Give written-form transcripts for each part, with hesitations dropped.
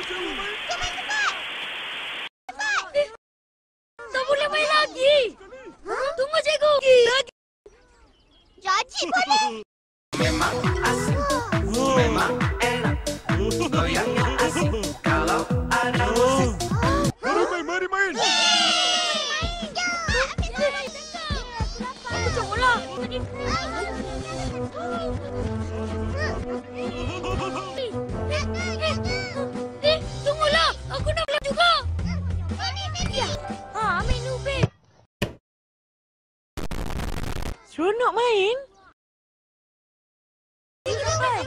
Dia main cepat. Tak boleh main lagi. Tunggu cikgu. Jadi boleh. Memang asik, memang enak. Goyangnya asik kalau ada musik. Mari main. Aku tolonglah. Tunggulah. Aku nak belajar juga. Ya. Ambil Nubin. Seronok main. Cepat.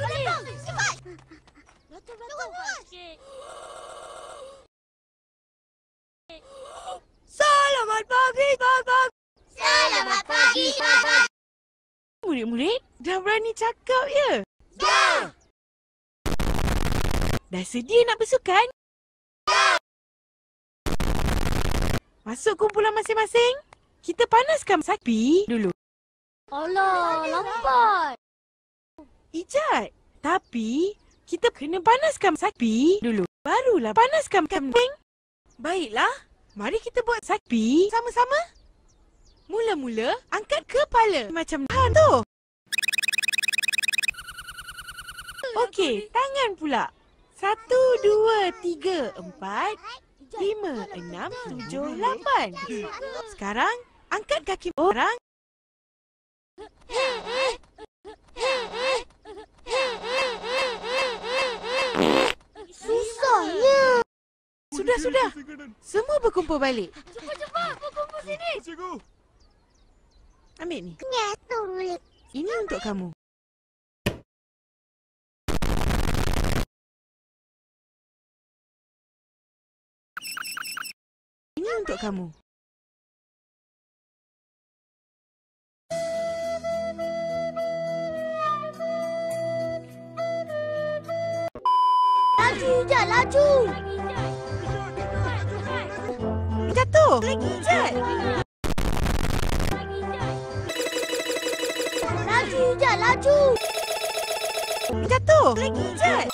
Selamat pagi, Babak. Selamat pagi, Baba. Murid-murid dah berani cakap ya? Ya. Dah sedia nak bersukan? Ya. Masuk kumpulan masing-masing. Kita panaskan sapi dulu. Alah, lambat. Ijat. Tapi kita kena panaskan sapi dulu. Barulah panaskan kambing. Baiklah. Mari kita buat sapi sama-sama. Mula-mula angkat kepala macam tu. Okey, tangan pula. 1, 2, 3, 4, 5, 6, 7, 8. Sekarang angkat kaki orang. Susahnya. Sudah. Semua berkumpul balik. Cepat, berkumpul sini. Cikgu. Ambil ni. Nyatu. Ini untuk kamu. Ini untuk kamu. Laju je, laju. Jatuh. Lagi Ijat. Laju je, laju. Jatuh. Lagi Ijat.